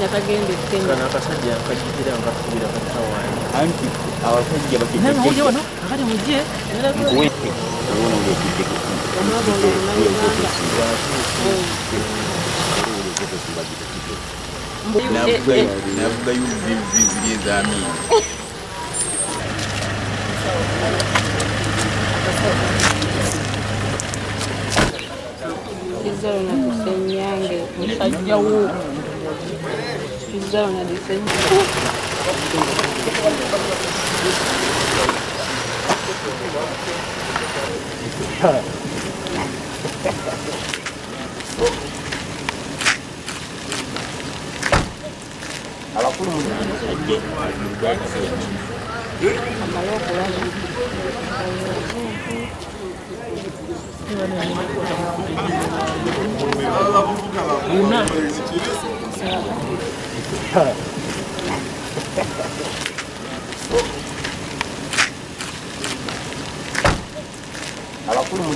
Yatagende Kenya. Kana akasajja akajjira nga kubira katawani. Anti abasajja bakijja. Nani mmoja wano akali mujje. Ngwete. Abona ngo kijje. Omwabo Navuga yuvi zami. Kizalo na kusenyange musajja wo. Kizalo na disenyange. Abakulu mu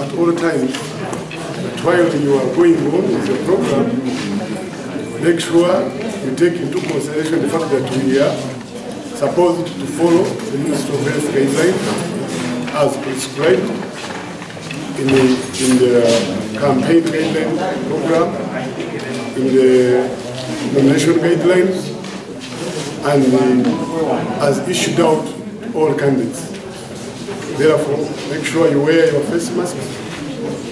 At all times, while you are going on with the program, make sure you take into consideration the fact that we are supposed to follow the Ministry of Health guidelines as prescribed in the campaign guideline program, in the nomination guidelines, and as issued out to all candidates. Therefore, make sure you wear your face masks,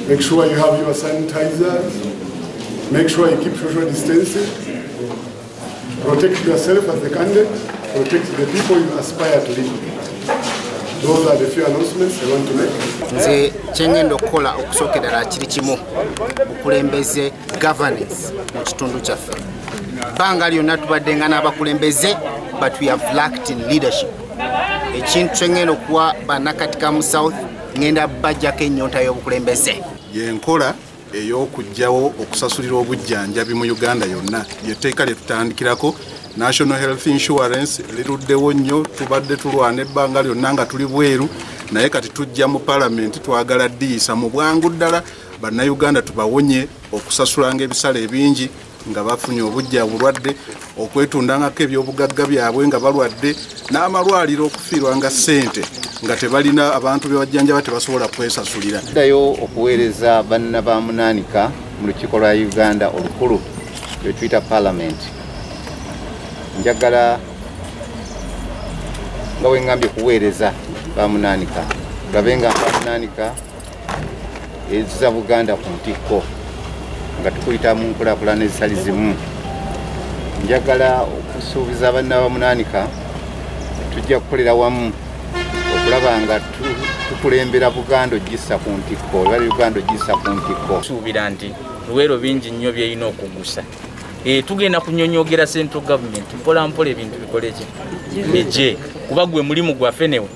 make sure you have your sanitizers, make sure you keep social distancing, protect yourself as a candidate, protect the people you aspire to lead. Those are the few announcements I want to make. Nze kyengenda okukola okusookera kiri kimu okulembeze governance mu kitundu kyaffe. Bbanga lyonna tubadde nga n'abakulembeze, but we have lacked in leadership. Ekintu kyengenda okuwa bannakatika mu South ngenda bajjako ennyonta y'obukulembeze. Yenkola ey'okujjawo okusasulira obujjanjabi mu Uganda yonna lyetteeka lye tutandikirako National Health Insurance liruddewo nnyo, tubadde tulwana ebbanga lyonna nga tuli bweru, naye kati tujja mu Parliament twagala ddiisa mu bwangu ddala bannayuganda tubawonye okusasulanga ebisale ebingi nga bafunye obujja bulwadde, okwetundangako ebyobugagga byabwe nga balwadde, n'amalwaliro okufiirwa nga ssente nga tebalina abantu bebajjanjaba tebasobola kwesasulira. Ddayo okuweereza banna ba munaanika mu lukiiko lwa Uganda olukulu lwe tuyita Parliament. Njagala nga bwe ngambye kuweereza ba munaanika, tulabe nga ba munaanika ezza Buganda ku ntikko nga tukuyita mu nkulaakulana ezitali zimu. Njagala okusuubiza banna ba munaanika tujja kukolera wamu okulaba nga tukulembera Buganda ogissa ku ntikko, oba Uganda ogissa ku ntikko. Suubira nti luweero bingi nnyo byerina okugusa. Tugenda kunyonyogera central government mpola mpola ebintu bikoleki bijje kuba gwe mulimu gwaffe newe.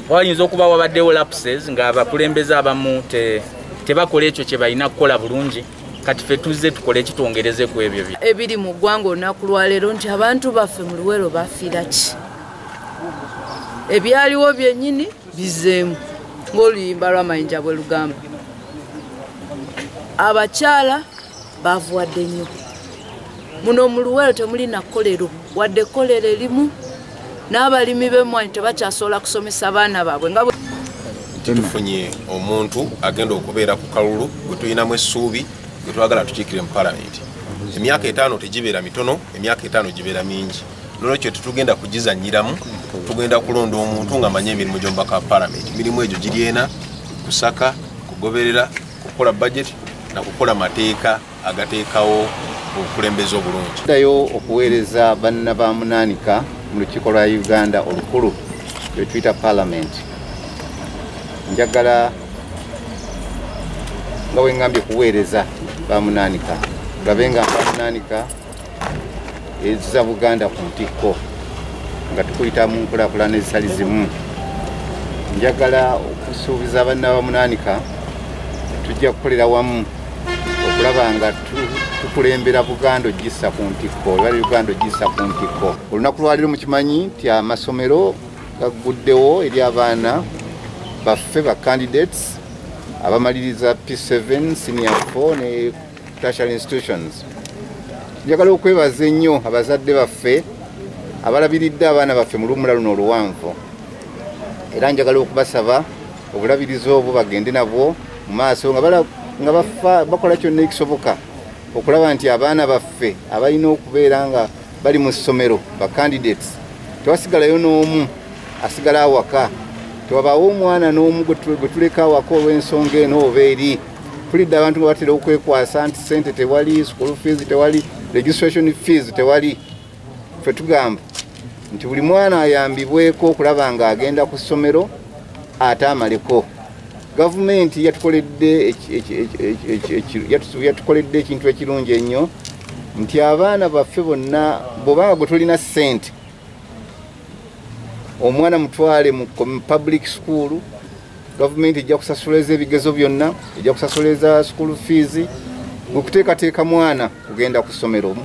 Wayinza okuba wabaddewo lapses nga abakulembeze abamu tebakola ekyo kye balina kukola bulungi. Kati ffe tuzze tukole ekitwongereze ku ebyo ebiri mu ggwanga olunaku lwaleero nti abantu baffe mu luweero bafiira ki? Ebyaliwo byennyini bizeemu ng'oluyimba lw'amayinja bwe lugamba. Abakyala baavuwadde nnyo. Muno mu luweero temuli na kkolero wadde kkolero erimu, n'abalimi b'emmwanyi tebakyasobola kusomesa abaana baabwe nga tufunye omuntu agenda okubeera ku kalulu gwe tulinamu essuubi gwe twagala tukiikire mu Parliament. Emyaka 5 tegibeera mitono, emyaka 5 gibeera mingi. nolwekyo tetugenda kugizanyiramu tugenda kulonda omuntu nga manye emirimu gy'omubaka parliament emirimu egyo giri ena kusaka kugoberera kukola budget na kukola mateeka agateekawo obukulembeze obulungi dayo okuweereza banna ba munaanika mu lukiiko lwa Uganda olukulu lwe tuyita parliament njagala nga wengambye kuweereza ba munaanika tulabe nga ba munaanika ezza Buganda ku ntikko nga tukuyita mu nkulaakulana ezitali zimu njagala okusuubiza banna ba munaanika tujja kukolera wamu okulaba nga tukulembera Buganda ogissa ku ntikko ebali Uganda ogissa ku ntikko olunaku lwaliro mukimanyi nti amasomero gagguddewo eri abaana baffe ba candidates abamaliriza P7 senior 4 ne tertiary institutions njagala okwebaza ennyo abazadde baffe abalabiridde abaana baffe mu luwummula luno oluwanvu era njagala okubasaba obulabirizi obwo bagende nabwo mu maaso nga bakola kyonna ekisoboka okulaba nti abaana baffe abalina okubeera nga bali mu ssomero ba candidates tewasigalayo n'omu asigala awaka tewabaawo omwana n'omu gwe tuleka awaka olw'ensonga eno oba eri tulidde abantu nga batera okwekwasa nti sente tewali school fees tewali registration fees tewali ffe tugamba nti buli mwana ayambibweko okulaba nga agenda ku ssomero ate amaleko gavumenti yatukoledde ekintu ekirungi ennyo nti abaana baffe bonna bw'obanga bwe tulina ssente omwana mutwale mu public school gavumenti ejja kusasuleza ebigezo byonna ejja kusasuleza school fees okuteekateeka mwana kugenda ku ssomero